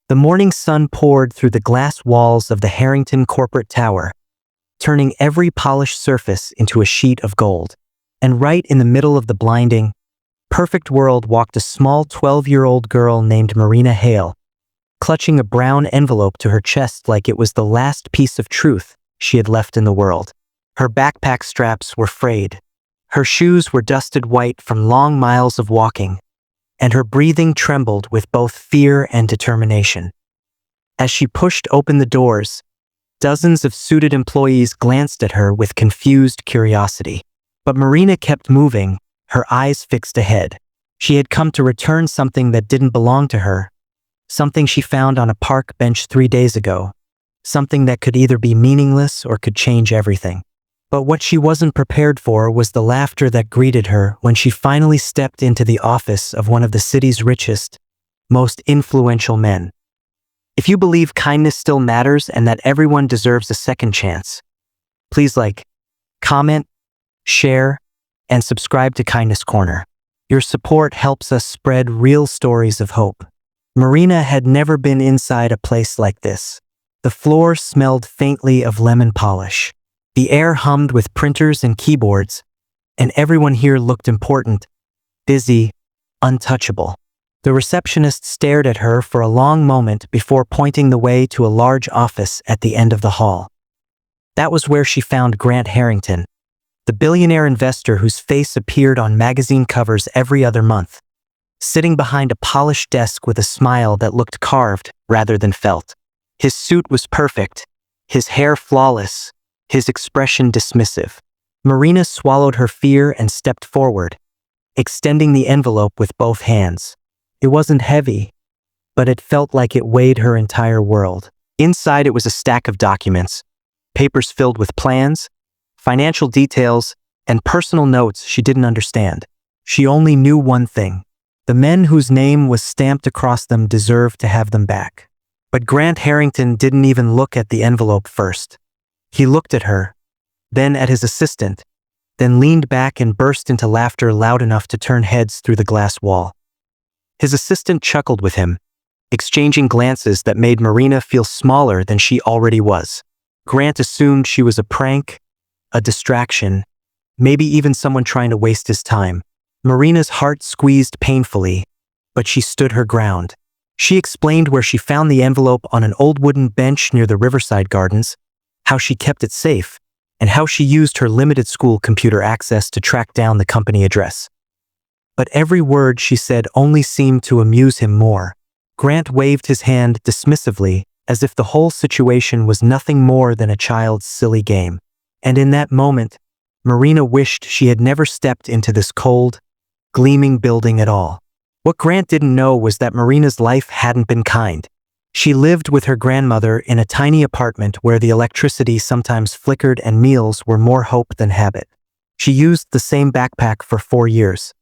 The morning sun poured through the glass walls of the Harrington corporate tower, turning every polished surface into a sheet of gold. And right in the middle of the blinding, perfect world walked a small 12-year-old girl named Marina Hale, clutching a brown envelope to her chest like it was the last piece of truth she had left in the world. Her backpack straps were frayed. Her shoes were dusted white from long miles of walking, and her breathing trembled with both fear and determination. As she pushed open the doors, dozens of suited employees glanced at her with confused curiosity. But Marina kept moving, her eyes fixed ahead. She had come to return something that didn't belong to her, something she found on a park bench 3 days ago, something that could either be meaningless or could change everything. But what she wasn't prepared for was the laughter that greeted her when she finally stepped into the office of one of the city's richest, most influential men. If you believe kindness still matters and that everyone deserves a second chance, please comment, share, and subscribe to Kindness Corner. Your support helps us spread real stories of hope. Marina had never been inside a place like this. The floor smelled faintly of lemon polish. The air hummed with printers and keyboards, and everyone here looked important, busy, untouchable. The receptionist stared at her for a long moment before pointing the way to a large office at the end of the hall. That was where she found Grant Harrington, the billionaire investor whose face appeared on magazine covers every other month, sitting behind a polished desk with a smile that looked carved rather than felt. His suit was perfect, his hair flawless, his expression dismissive. Marina swallowed her fear and stepped forward, extending the envelope with both hands. It wasn't heavy, but it felt like it weighed her entire world. Inside it was a stack of documents, papers filled with plans, financial details, and personal notes she didn't understand. She only knew one thing: the men whose name was stamped across them deserved to have them back. But Grant Harrington didn't even look at the envelope first. He looked at her, then at his assistant, then leaned back and burst into laughter loud enough to turn heads through the glass wall. His assistant chuckled with him, exchanging glances that made Marina feel smaller than she already was. Grant assumed she was a prank, a distraction, maybe even someone trying to waste his time. Marina's heart squeezed painfully, but she stood her ground. She explained where she found the envelope on an old wooden bench near the Riverside Gardens, how she kept it safe, and how she used her limited school computer access to track down the company address. But every word she said only seemed to amuse him more. Grant waved his hand dismissively, as if the whole situation was nothing more than a child's silly game. And in that moment, Marina wished she had never stepped into this cold, gleaming building at all. What Grant didn't know was that Marina's life hadn't been kind. She lived with her grandmother in a tiny apartment where the electricity sometimes flickered and meals were more hope than habit. She used the same backpack for 4 years.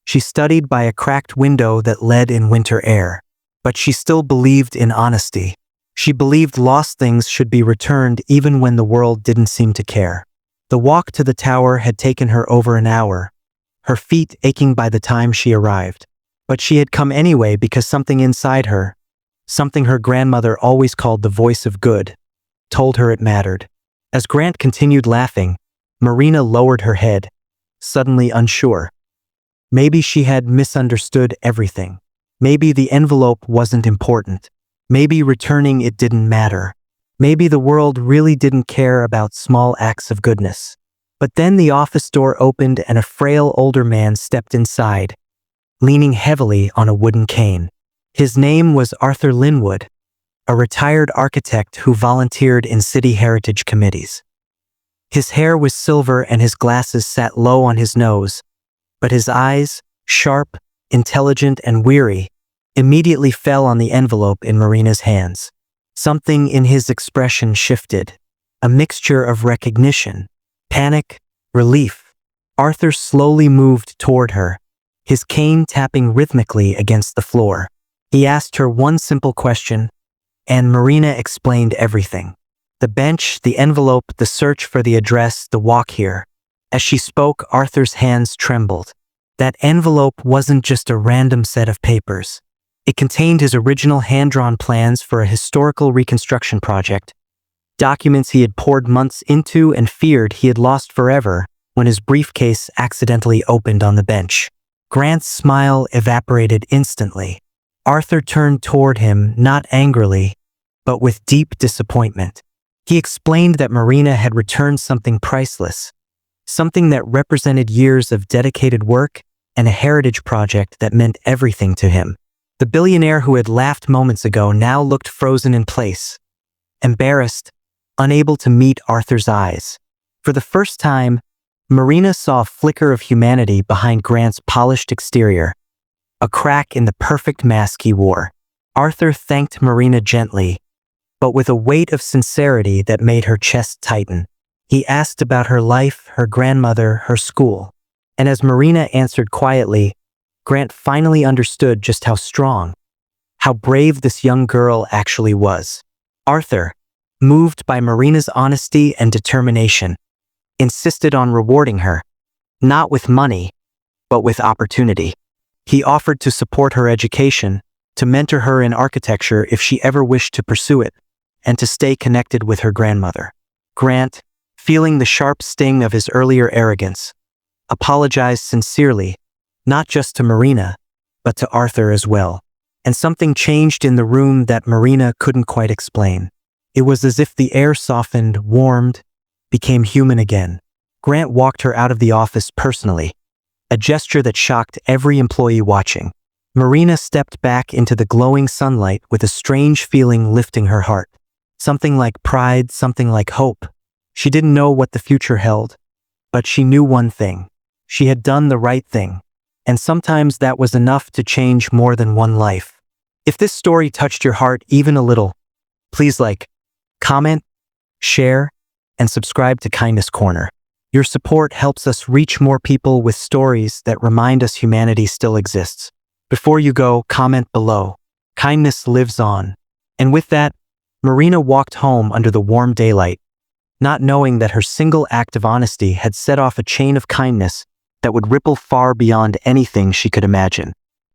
She studied by a cracked window that led in winter air. But she still believed in honesty. She believed lost things should be returned even when the world didn't seem to care. The walk to the tower had taken her over an hour, her feet aching by the time she arrived. But she had come anyway because something inside her, something her grandmother always called the voice of good, told her it mattered. As Grant continued laughing, Marina lowered her head, suddenly unsure. Maybe she had misunderstood everything. Maybe the envelope wasn't important. Maybe returning it didn't matter. Maybe the world really didn't care about small acts of goodness. But then the office door opened and a frail older man stepped inside, leaning heavily on a wooden cane. His name was Arthur Linwood, a retired architect who volunteered in city heritage committees. His hair was silver and his glasses sat low on his nose, but his eyes, sharp, intelligent, and weary, immediately fell on the envelope in Marina's hands. Something in his expression shifted, a mixture of recognition, panic, relief. Arthur slowly moved toward her, his cane tapping rhythmically against the floor. He asked her one simple question, and Marina explained everything. The bench, the envelope, the search for the address, the walk here. As she spoke, Arthur's hands trembled. That envelope wasn't just a random set of papers. It contained his original hand-drawn plans for a historical reconstruction project, documents he had poured months into and feared he had lost forever when his briefcase accidentally opened on the bench. Grant's smile evaporated instantly. Arthur turned toward him, not angrily, but with deep disappointment. He explained that Marina had returned something priceless, something that represented years of dedicated work and a heritage project that meant everything to him. The billionaire who had laughed moments ago now looked frozen in place, embarrassed, unable to meet Arthur's eyes. For the first time, Marina saw a flicker of humanity behind Grant's polished exterior, a crack in the perfect mask he wore. Arthur thanked Marina gently, but with a weight of sincerity that made her chest tighten. He asked about her life, her grandmother, her school. And as Marina answered quietly, Grant finally understood just how strong, how brave this young girl actually was. Arthur, moved by Marina's honesty and determination, insisted on rewarding her, not with money, but with opportunity. He offered to support her education, to mentor her in architecture if she ever wished to pursue it, and to stay connected with her grandmother. Grant, feeling the sharp sting of his earlier arrogance, apologized sincerely, not just to Marina, but to Arthur as well. And something changed in the room that Marina couldn't quite explain. It was as if the air softened, warmed, became human again. Grant walked her out of the office personally, a gesture that shocked every employee watching. Marina stepped back into the glowing sunlight with a strange feeling lifting her heart. Something like pride, something like hope. She didn't know what the future held, but she knew one thing. She had done the right thing, and sometimes that was enough to change more than one life. If this story touched your heart even a little, please like, comment, share, and subscribe to Kindness Corner. Your support helps us reach more people with stories that remind us humanity still exists. Before you go, comment below. Kindness lives on. And with that, Marina walked home under the warm daylight, not knowing that her single act of honesty had set off a chain of kindness that would ripple far beyond anything she could imagine.